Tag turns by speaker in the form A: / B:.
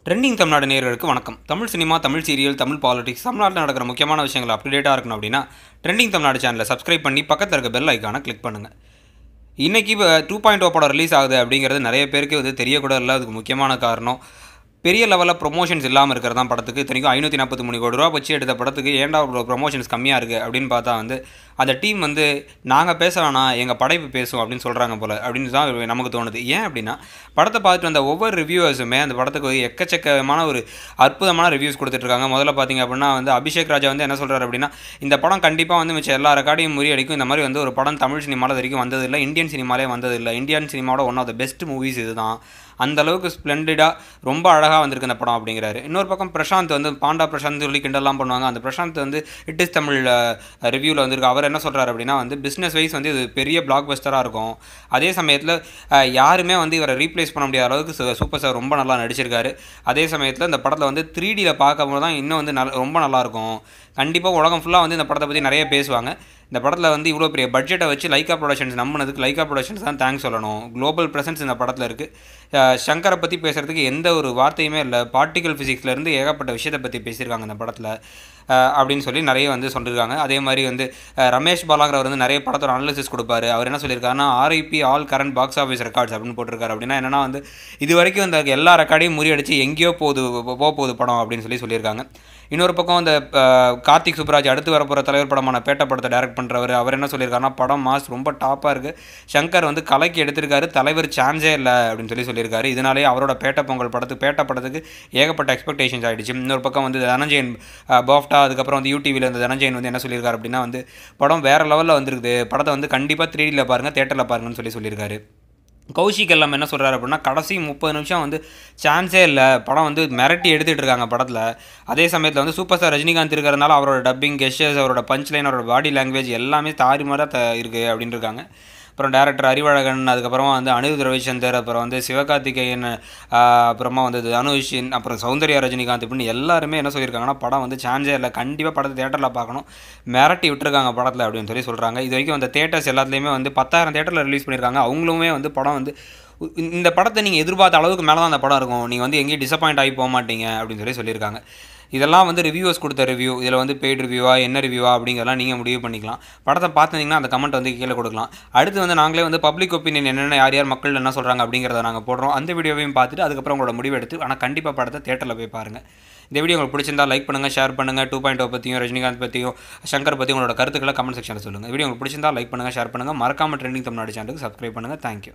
A: Trending Tamil Nadu நேயர்களுக்கு வணக்கம். Tamil cinema, Tamil serial, Tamil politics, தமிழ்நாட்டில் நடக்கிற முக்கியமான விஷயங்கள் அப்டேட்டாக இருக்கணும் அப்படின்னா ட்ரெண்டிங் தமிழ்நாடு சேனலை சப்ஸ்கிரைப் பண்ணி பக்கத்தில் இருக்க பெல் ஐக்கானை கிளிக் பண்ணுங்கள். இன்றைக்கி 2.0 படம் ரிலீஸ் ஆகுது அப்படிங்கிறது நிறைய பேருக்கு தெரியக்கூட இல்லை. அதுக்கு முக்கியமான காரணம் பெரிய லெவலில் ப்ரொமோஷன்ஸ் இல்லாமல் இருக்கிறது தான். படத்துக்கு இத்தனைக்கும் 543 கோடி ரூபா வச்சு எடுத்த படத்துக்கு ஏன்டா ப்ரொமோஷன்ஸ் கம்மியாக இருக்குது அப்படின்னு பார்த்தா அந்த டீம் நாங்கள் பேச வேணாம், எங்கள் படைப்பு பேசும் அப்படின்னு சொல்கிறாங்க போல் அப்படின்னு தான் நமக்கு தோணுது. ஏன் அப்படின்னா படத்தை பார்த்துட்டு வந்த ஒவ்வொரு ரிவ்யூவர்ஸுமே அந்த படத்துக்கு எக்கச்சக்கமான ஒரு அற்புதமான ரிவ்யூஸ் கொடுத்துட்ருக்காங்க. முதல்ல பார்த்திங்க அப்படின்னா அபிஷேக் ராஜா என்ன சொல்கிறார் அப்படின்னா, இந்த படம் கண்டிப்பாக மிச்சம் எல்லா ரெக்கார்டையும் முறியடிக்கும். இந்த மாதிரி ஒரு படம் தமிழ் சினிமாவில் வரைக்கும் வந்ததில்லை, இந்தியன் சினிமாலே வந்ததில்லை. இந்தியன் சினிமாவோட one of the best movies இது தான். அந்தளவுக்கு ஸ்ப்ளெண்டிடாக ரொம்ப அழகாக வந்திருக்கு இந்த படம் அப்படிங்கிறாரு. இன்னொரு பக்கம் பிரசாந்த் பாண்டா பிரசாந்த் சொல்லி கிண்டல்லாம் பண்ணுவாங்க. அந்த பிரசாந்த் இட் இஸ் தமிழ் ரிவ்யூவில் வந்திருக்கு. அவர் என்ன சொல்கிறார் அப்படின்னா பிஸ்னஸ் வைஸ் இது பெரிய பிளாக் பஸ்டராக இருக்கும். அதே சமயத்தில் யாருமே இவரை ரீப்ளேஸ் பண்ண முடியாத அளவுக்கு சூப்பர் ஸ்டார் ரொம்ப நல்லா நடிச்சிருக்காரு. அதே சமயத்தில் இந்த படத்தில் 3Dயில் பார்க்கும்போது தான் இன்னும் ரொம்ப நல்லாயிருக்கும். கண்டிப்பாக உலகம் ஃபுல்லாக இந்த படத்தை பற்றி நிறைய பேசுவாங்க. இந்த படத்தில் இவ்வளோ பெரிய பட்ஜெட்டை வச்சு லைக்கா ப்ரொடக்ஷன்ஸ் நம்பினதுக்கு லைக்கா ப்ரொடக்ஷன்ஸ் தான் தேங்க்ஸ் சொல்லணும். குளோபல் ப்ரெசன்ஸ் இந்த படத்தில் இருக்குது. சங்கரை பற்றி பேசுகிறதுக்கு எந்த ஒரு வார்த்தையுமே இல்லை. பார்ட்டிகல் ஃபிசிக்ஸ்லேருந்து ஏகப்பட்ட விஷயத்தை பற்றி பேசியிருக்காங்க இந்த படத்தில் அப்படின்னு சொல்லி நிறைய சொல்லியிருக்காங்க. அதே மாதிரி ரமேஷ் பாலாங்கிறவர் நிறைய படத்தோட அனாலிசிஸ் கொடுப்பாரு. அவர் என்ன சொல்லியிருக்காருன்னா RIP all current box office records அப்படின்னு போட்டிருக்காரு. அப்படின்னா என்னென்னா இது வரைக்கும் இந்த எல்லா ரெக்கார்டையும் முறியடிச்சு எங்கேயோ போகுது படம் அப்படின்னு சொல்லியிருக்காங்க. இன்னொரு பக்கம் கார்த்திக் சுப்ராஜ் அடுத்து வரப்போகிற தலைவர் படமான பேட்ட படத்தை டைரக்ட் பண்ணுறவர் அவர் என்ன சொல்லியிருக்காருன்னா, படம் மாஸ் ரொம்ப டாப்பாக இருக்குது, சங்கர் கலைக்கு எடுத்திருக்காரு, தலைவர் சான்ஸே இல்லை அப்படின்னு சொல்லியிருக்காரு. இதனாலே அவரோட பேட்ட படத்துக்கு ஏகப்பட்ட எக்ஸ்பெக்டேஷன்ஸ் ஆகிடுச்சு. இன்னொரு பக்கம் தனஞ்சயன் பாஃப்டா அதுக்கப்புறம் UTVயில் தனஞ்சயன் என்ன சொல்லியிருக்காரு அப்படின்னா படம் வேறு லெவலில் வந்திருக்குது, படத்தை கண்டிப்பாக 3Dயில் பாருங்கள், தேட்டரில் பாருங்கன்னு சொல்லியிருக்காரு. கௌஷிக் எல்லாம் என்ன சொல்கிறாரு அப்படின்னா, கடைசி 30 நிமிஷம் சான்ஸே இல்லை, படம் மிரட்டி எடுத்துகிட்டு இருக்காங்க படத்தில். அதே சமயத்தில் சூப்பர் ஸ்டார் ரஜினிகாந்த் இருக்கிறதுனால அவரோட டப்பிங் கெஸ்டர்ஸ், அவரோட பஞ்ச் லைன், அவரோட பாடி லாங்குவேஜ் எல்லாமே தாறுமாறாக இருக்குது அப்படின்னு இருக்காங்க. அப்புறம் டேரக்டர் அறிவழகன், அதுக்கப்புறமா அனிருத் ரவிச்சந்தர், அப்புறம் சிவகார்த்திகேயன், அப்புறமா தனுஷ், அப்புறம் சௌந்தர்யா ரஜினிகாந்த் இப்படின்னு எல்லாருமே என்ன சொல்லியிருக்காங்கன்னா, படம் சான்ஸே இல்லை, கண்டிப்பாக படத்தை தேட்டரில் பார்க்கணும், மிரட்டி விட்டுருக்காங்க படத்தில் அப்படின்னு சொல்கிறாங்க. இது வரைக்கும் அந்த தேட்டர்ஸ் எல்லாத்துலேயுமே 10,000 தேட்டரில் ரிலீஸ் பண்ணியிருக்காங்க. அவங்களுமே படம் இந்த படத்தை நீங்கள் எதிர்பார்த்த அளவுக்கு மேலே தான் அந்த படம் இருக்கும், நீங்கள் எங்கேயும் டிசப்பாயிண்ட் ஆகி போக மாட்டீங்க அப்படின்னு சொல்லியிருக்காங்க. இதெல்லாம் ரிவ்யூவர்ஸ் கொடுத்த ரிவ்யூ. இதில் பெய்டு ரிவ்யூவா என்ன ரிவ்யூவா அப்படிங்கிறலாம் நீங்கள் முடிவு பண்ணிக்கலாம். படத்தை பார்த்துருந்தீங்கன்னா அந்த கமெண்ட் கீழே கொடுக்கலாம். அடுத்து நாங்களே பப்ளிக் ஒப்பீனியன் என்னென்ன யார் மக்கள் என்ன சொல்கிறாங்க அப்படிங்கிறத நாங்கள் போடுறோம். அந்த வீடியோவையும் பார்த்துட்டு அதுக்கப்புறம் உங்களோட முடிவு எடுத்து ஆனால் கண்டிப்பாக படத்தை தேட்டரில் போய் பாருங்கள். இந்த வீடியோ உங்களுக்கு பிடிச்சிருந்தா லைக் பண்ணுங்கள், ஷேர் பண்ணுங்கள். 2.0 பற்றியும் ரஜினிகாந்த் பற்றியும் சங்கர் பற்றியும் உங்களோட கருத்துக்களை கமெண்ட் செக்ஷனில் சொல்லுங்கள். வீடியோ உங்களுக்கு பிடிச்சிருந்தா லைக் பண்ணுங்கள், ஷேர் பண்ணுங்கள். மறக்காமல் ட்ரெண்டிங் தமிழ்நாடு சேனலுக்கு சப்ஸ்கிரைப் பண்ணுங்கள். தேங்க்யூ.